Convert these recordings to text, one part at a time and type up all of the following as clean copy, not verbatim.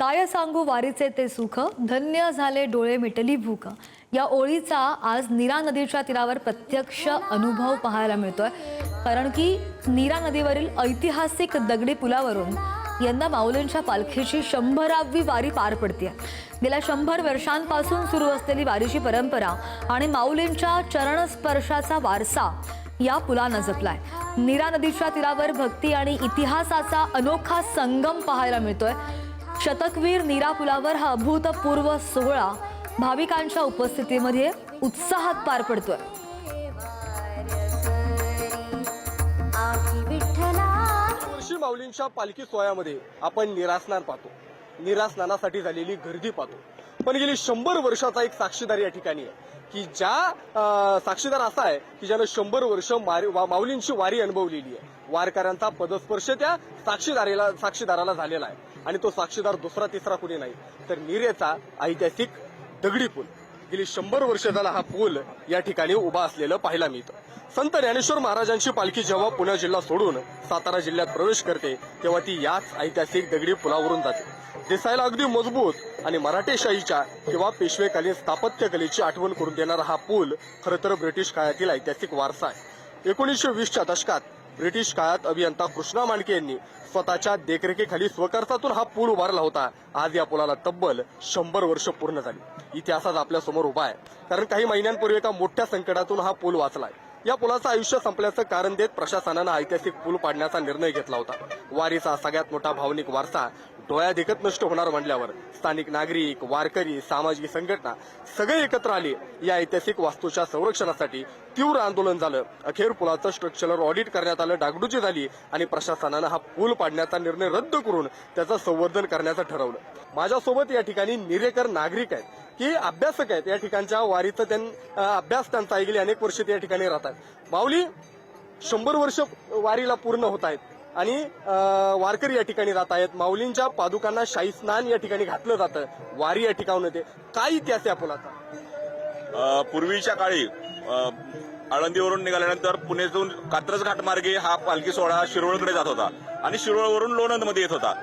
काय सांगू वारीचे ते सुख, धन्य झाले डोळे मिटली भूक। या ओळीचा आज नीरा नदीच्या तीरावर प्रत्यक्ष अनुभव पाहायला मिळतोय। कारण की नीरा नदीवरील ऐतिहासिक दगडी पुलावरून यंदा माऊलींच्या पालखीची 100वी वारी पार पडते। गेल्या 100 वर्षांपासून सुरू असलेली वारीची परंपरा आणि माऊलींच्या चरणस्पर्शाचा वारसा या पुलानं जपलाय। नीरा नदीच्या तीरावर भक्ती आणि इतिहासाचा अनोखा संगम पाहायला मिळतोय। शतकवीर नीरा पुलावर हा अभूतपूर्व सोहळा भाविकांच्या उपस्थितीमध्ये उत्साहात पार पडतोय। वर्षी माऊलींच्या पालखी सोहळ्यामध्ये आपण नीरास्नान पाहतो, नीरास्नानासाठी झालेली गर्दी पाहतो। पण गेली 100 वर्षाचा एक साक्षीदार या ठिकाणी आहे की ज्या साक्षीदार असा आहे की ज्यानं 100 वर्ष माऊलींची वारी अनुभवलेली आहे। वारकऱ्यांचा पदस्पर्श त्या साक्षीदाराला झालेला आहे आणि तो साक्षीदार दुसरा तिसरा कुणी नाही तर नीरेचा ऐतिहासिक दगडी पूल। गेली 100 वर्ष झाला हा पूल या ठिकाणी उभा असलेलं पाहायला मिळतं। संत ज्ञानेश्वर महाराजांची पालखी जेव्हा पुणे जिल्हा सोडून सातारा जिल्ह्यात प्रवेश करते तेव्हा ती याच ऐतिहासिक दगडी पुलावरून जाते। दिसायला अगदी मजबूत आणि मराठेशाहीच्या किंवा पेशवेकालीन स्थापत्यकलेची आठवण करून देणारा हा पूल खरं तर ब्रिटिश काळातील ऐतिहासिक वारसा आहे। 1920च्या दशकात ब्रिटिश काळात अभियंता कृष्णा मांडके यांनी स्वतःच्या देखरेखीखाली स्वखर्चातून हा पूल उभारला होता। आज या पुलाला तब्बल 100 वर्ष पूर्ण झाली। इतिहासात आपल्या समोर उभा आहे कारण काही महिन्यांपूर्वी एका मोठ्या संकटातून हा पूल वाचलाय। या पुलाचं आयुष्य संपल्याचं कारण देत प्रशासनानं ऐतिहासिक पूल पाडण्याचा निर्णय घेतला होता। वारीचा सगळ्यात मोठा भावनिक वारसा डोळ्या देखत नष्ट होणार म्हणल्यावर स्थानिक नागरिक, वारकरी, सामाजिक संघटना सगळे एकत्र आले। या ऐतिहासिक वास्तूच्या संरक्षणासाठी तीव्र आंदोलन झालं। अखेर पुलाचं स्ट्रक्चरल ऑडिट करण्यात आलं, डागडुजी झाली आणि प्रशासनानं हा पूल पाडण्याचा निर्णय रद्द करून त्याचं संवर्धन करण्याचं ठरवलं। माझ्यासोबत या ठिकाणी निरेकर नागरिक आहेत की अभ्यासक आहेत। या ठिकाणच्या वारीचा अभ्यास त्यांचा गेली अनेक वर्ष त्या ठिकाणी राहतात। माऊली 100 वर्ष वारीला पूर्ण होत आहेत आणि वारकरी या ठिकाणी राहत आहेत। माऊलींच्या पादुकांना शाही स्नान या ठिकाणी घातलं जातं, वारी या ठिकाणून येते। काय इतिहास या पुलाचा? पूर्वीच्या काळी आळंदीवरून निघाल्यानंतर पुण्यातून कात्रज घाट मार्गे हा पालखी सोहळा शिरवळकडे जात होता आणि शिरवळवरून लोणंदमध्ये येत होता।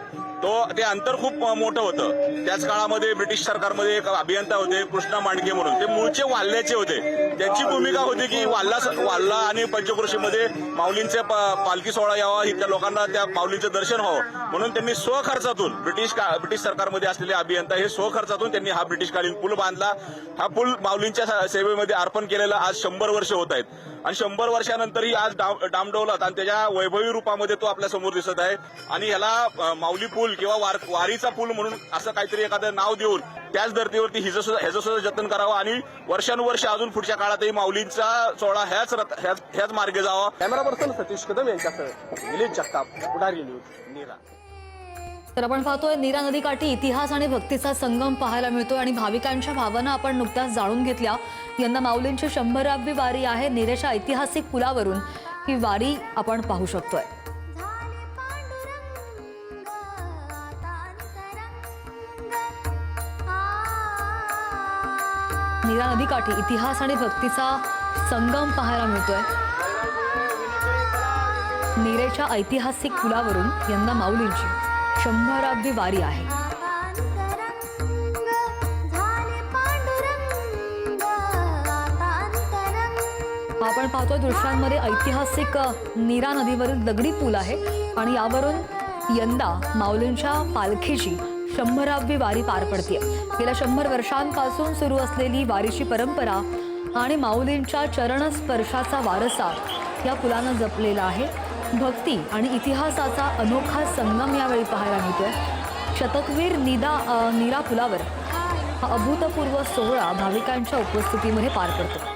ते अंतर खूप मोठं होतं। त्याच काळामध्ये ब्रिटिश सरकारमध्ये एक अभियंता होते कृष्णा मांडके म्हणून, ते मूळचे वाल्ल्याचे होते। त्यांची भूमिका होती की वाल्ला आणि पंचक्रोशीमध्ये माऊलींचे पालखी सोहळा यावा, इथल्या लोकांना त्या माऊलींचं दर्शन व्हावं म्हणून त्यांनी स्वखर्चातून ब्रिटिश सरकारमध्ये असलेले अभियंता हे स्वखर्चातून त्यांनी हा ब्रिटिशकालीन पूल बांधला। हा पूल माऊलींच्या सेवेमध्ये अर्पण केलेला आज 100 वर्ष होत आहेत आणि 100 वर्षानंतरही आज डामडौलात आणि त्याच्या वैभवी रूपामध्ये तो आपल्या समोर दिसत आहे। आणि ह्याला माऊली पूल किंवा वारीचा पूल म्हणून असं काहीतरी एखादं नाव देऊन त्याच धर्तीवरती ह्याचं सुद्धा जतन करावं आणि वर्षानुवर्ष अजून पुढच्या काळातही माऊलींचा सोहळा ह्याच मार्गे जावा। कॅमेरा पर्सन सतीश कदम यांच्यासह निलेश जगताप, पुढारी न्यूज, नीरा। तर आपण पाहतोय नीरा नदीकाठी इतिहास आणि भक्तीचा संगम पाहायला मिळतोय आणि भाविकांच्या भावना आपण नुकत्याच जाणून घेतल्या। यंदा माऊलींची 100वी वारी आहे। नीरेच्या ऐतिहासिक पुलावरून ही वारी आपण पाहू शकतोय। नीरा नदीकाठी इतिहास आणि भक्तीचा संगम पाहायला मिळतोय। नीरेच्या ऐतिहासिक पुलावरून यंदा माऊलींची 100वी वारी आहे। आपण पाहतोय दृश्यांमध्ये ऐतिहासिक नीरा नदीवरील दगडी पूल आहे आणि यावरून यंदा माऊलींच्या पालखीची 100वी वारी पार पडते। गेल्या 100 वर्षांपासून सुरू असलेली वारीची परंपरा आणि माऊलींच्या चरणस्पर्शाचा वारसा या पुलानं जपलेला आहे। भक्ती आणि इतिहासाचा अनोखा संगम यावेळी पाहायला मिळतोय। शतकवीर नीरा पुलावर हा अभूतपूर्व सोहळा भाविकांच्या उपस्थितीमध्ये पार पडतो।